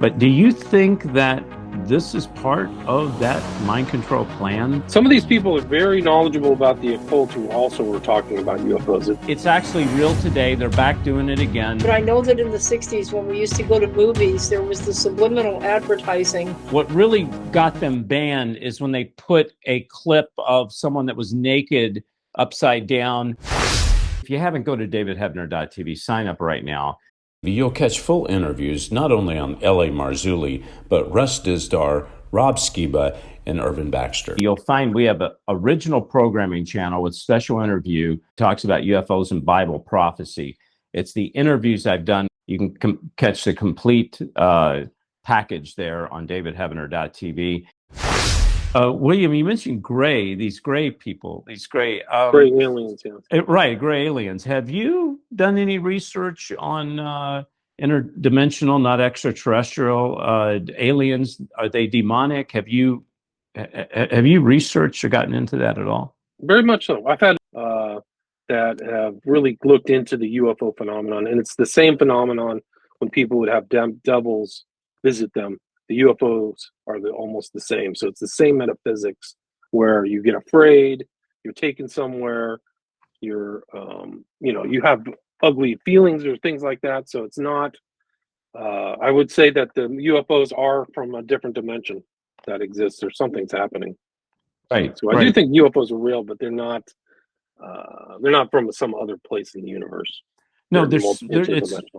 But do you think that this is part of that mind control plan? Some of these people are very knowledgeable about the occult who also were talking about UFOs. It's actually real today. They're back doing it again. But I know that in the 60s, when we used to go to movies, there was the subliminal advertising. What really got them banned is when they put a clip of someone that was naked upside down. If you haven't, go to davidhebner.tv, sign up right now. You'll catch full interviews not only on L.A. Marzulli, but Russ Dizdar, Rob Skiba, and Irvin Baxter. You'll find we have an original programming channel with special interview, talks about UFOs and Bible prophecy. It's the interviews I've done. You can catch the complete package there on davidhebner.tv. William, you mentioned gray, these gray people, these gray aliens, yeah. Right, gray aliens. Have you done any research on interdimensional, not extraterrestrial aliens? Are they demonic? Have you researched or gotten into that at all? Very much so. I've had that have really looked into the UFO phenomenon, and it's the same phenomenon when people would have devils visit them. The UFOs are almost the same. So it's the same metaphysics where you get afraid, you're taken somewhere, you're, you have ugly feelings or things like that. So it's not, I would say that the UFOs are from a different dimension that exists, or something's happening. Right. So I do think UFOs are real, but they're not from some other place in the universe. No,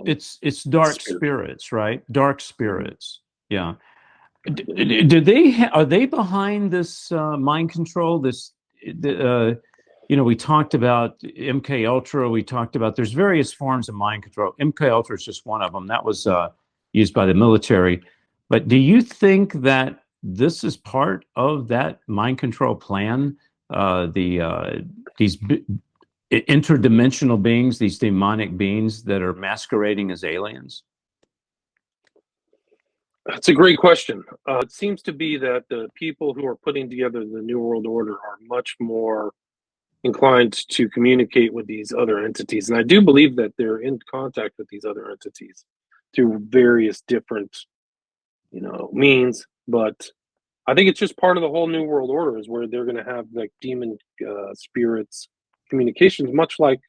it's dark spirits, right? Dark spirits. Yeah. Are they behind this mind control? We talked about MK Ultra. We talked about there's various forms of mind control. MK Ultra is just one of them. That was used by the military. But do you think that this is part of that mind control plan? These interdimensional beings, these demonic beings that are masquerading as aliens? That's a great question. It seems to be that the people who are putting together the New World Order are much more inclined to communicate with these other entities. And I do believe that they're in contact with these other entities through various different, means. But I think it's just part of the whole New World Order, is where they're going to have like demon spirits communications, much like,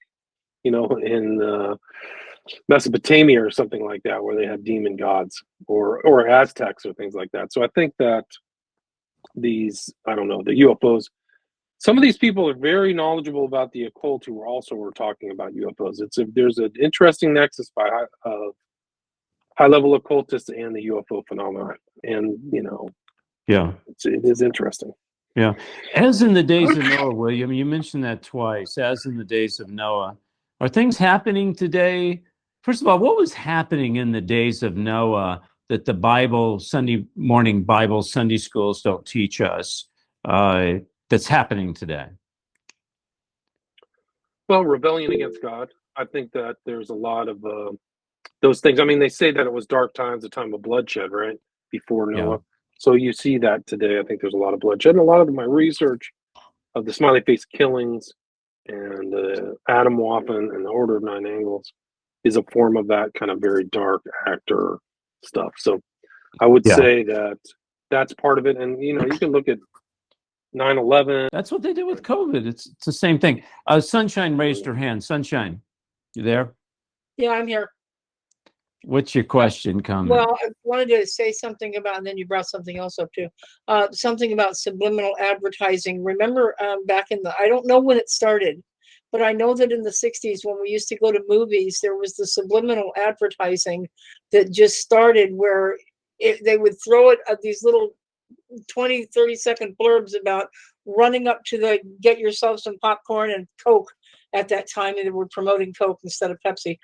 in Mesopotamia or something like that, where they have demon gods, or Aztecs or things like that. So I think that the UFOs, some of these people are very knowledgeable about the occult who also were talking about UFOs. There's an interesting nexus by high-level occultists and the UFO phenomenon, and yeah, it is interesting. Yeah, as in the days of Noah, William, you mentioned that twice. As in the days of Noah, are things happening today? First of all, what was happening in the days of Noah that the Bible, Sunday morning Bible, Sunday schools don't teach us that's happening today? Well, rebellion against God. I think that there's a lot of those things. I mean, they say that it was dark times, a time of bloodshed, right? Before Noah. Yeah. So you see that today. I think there's a lot of bloodshed. And a lot of my research of the smiley face killings and Adam Waffen and the Order of Nine Angles is a form of that kind of very dark actor stuff. So I would say that that's part of it. And, you can look at 9/11. That's what they did with COVID. It's the same thing. Sunshine raised her hand. Sunshine, you there? Yeah, I'm here. What's your question, comment? Well, I wanted to say something about, and then you brought something else up too, something about subliminal advertising. Remember back I don't know when it started, but I know that in the 60s, when we used to go to movies, there was the subliminal advertising that just started, where they would throw it at these little 20, 30-second blurbs about running up to get yourself some popcorn and Coke at that time, and they were promoting Coke instead of Pepsi.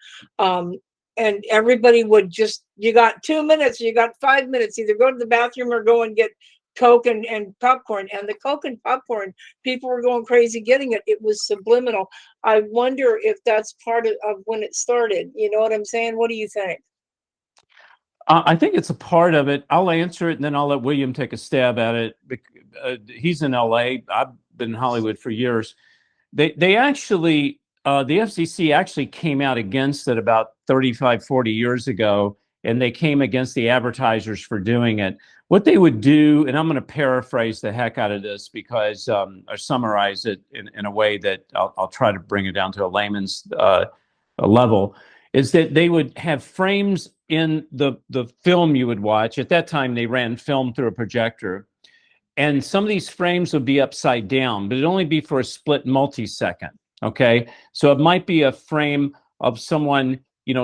And everybody would you got 2 minutes, you got 5 minutes, either go to the bathroom or go and get Coke and popcorn. And the Coke and popcorn, people were going crazy getting it. It was subliminal. I wonder if that's part of when it started. You know what I'm saying? What do you think? I think it's a part of it. I'll answer it, and then I'll let William take a stab at it. He's in LA. I've been in Hollywood for years. They actually, the FCC actually came out against it about 35, 40 years ago and they came against the advertisers for doing it. What they would do, and I'm going to paraphrase the heck out of this because or summarize it in a way that I'll try to bring it down to a layman's level, is that they would have frames in the film you would watch. At that time, they ran film through a projector. And some of these frames would be upside down, but it'd only be for a split multi-second, okay? So it might be a frame of someone,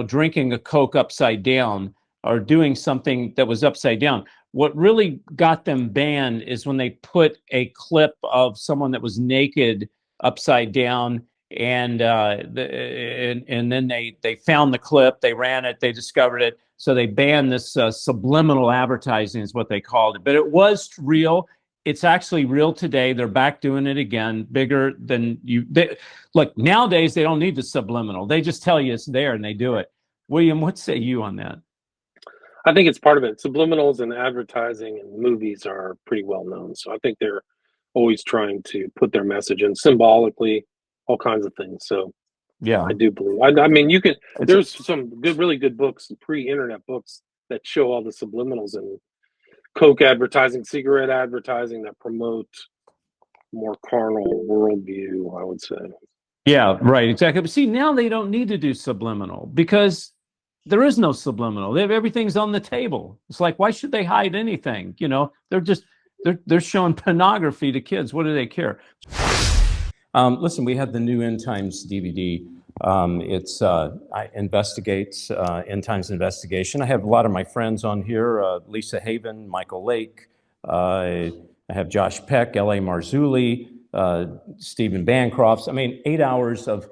drinking a Coke upside down or doing something that was upside down. What really got them banned is when they put a clip of someone that was naked upside down, and then they found the clip, they ran it, they discovered it, so they banned this subliminal advertising is what they called it. But it was real. It's actually real today. They're back doing it again, bigger than you. Look, nowadays they don't need the subliminal. They just tell you it's there and they do it. William, what say you on that? I think it's part of it. Subliminals and advertising and movies are pretty well known. So I think they're always trying to put their message in symbolically, all kinds of things. So yeah, I do believe. I mean, there's some really good books, pre-internet books that show all the subliminals and Coke advertising, cigarette advertising that promote more carnal worldview, I would say. Yeah, right, exactly. But see, now they don't need to do subliminal because there is no subliminal. Everything's on the table. It's like, why should they hide anything? They're showing pornography to kids. What do they care? Listen, we have the new End Times DVD. It's investigates End Times investigation. I have a lot of my friends on here: Lisa Haven, Michael Lake. I have Josh Peck, L.A. Marzulli, Stephen Bancroft. I mean, 8 hours of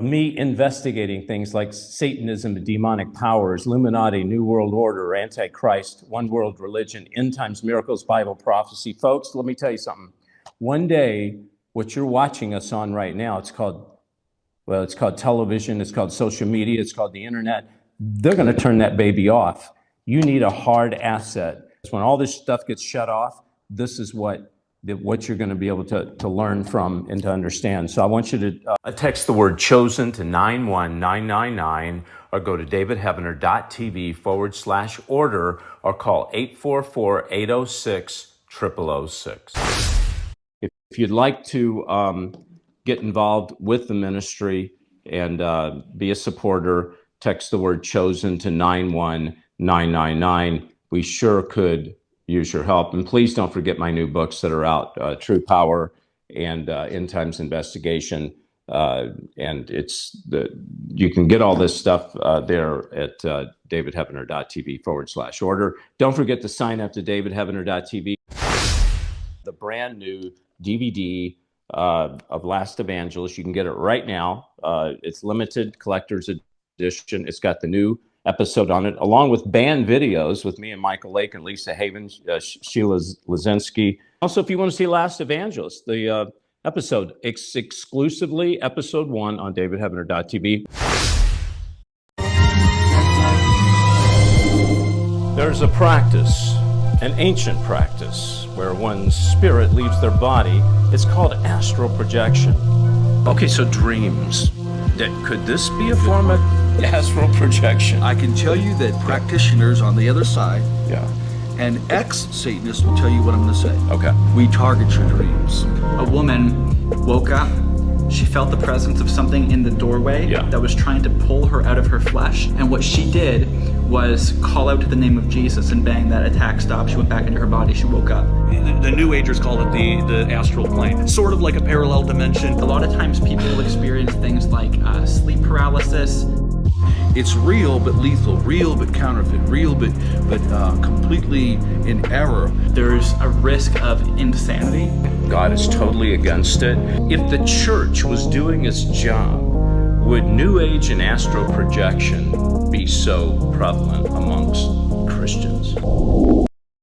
me investigating things like Satanism, demonic powers, Illuminati, New World Order, Antichrist, one world religion, End Times miracles, Bible prophecy. Folks, let me tell you something. One day, what you're watching us on right now, it's called television, it's called social media, it's called the internet. They're going to turn that baby off. You need a hard asset. When all this stuff gets shut off, this is what you're going to be able to learn from and to understand. So I want you to text the word chosen to 91999 or go to davidheavener.tv/order or call 844-806-0006. If you'd like to get involved with the ministry and be a supporter, text the word chosen to 91999. We sure could use your help. And please don't forget my new books that are out, True Power and End Times Investigation. And you can get all this stuff there at davidheavener.tv/order. Don't forget to sign up to davidheavener.tv. The brand new DVD of Last Evangelist. You can get it right now. It's limited collector's edition. It's got the new episode on it, along with band videos with me and Michael Lake and Lisa Haven, Sheila Lazinski. Also, if you want to see Last Evangelist, the episode, it's exclusively episode 1 on davidheavener.tv. There's a practice, an ancient practice, where one's spirit leaves their body. It's called astral projection. Okay, so dreams. Could this be a form of astral projection? I can tell you that practitioners on the other side and ex-Satanists will tell you what I'm going to say. Okay. We target your dreams. A woman woke up. She felt the presence of something in the doorway that was trying to pull her out of her flesh. And what she did was call out to the name of Jesus, and bang, that attack stopped. She went back into her body. She woke up. The New Agers call it the astral plane. It's sort of like a parallel dimension. A lot of times people will experience things like sleep paralysis. It's real but lethal, real but counterfeit, real but completely in error. There's a risk of insanity. God is totally against it. If the church was doing its job, would New Age and astral projection be so prevalent amongst Christians?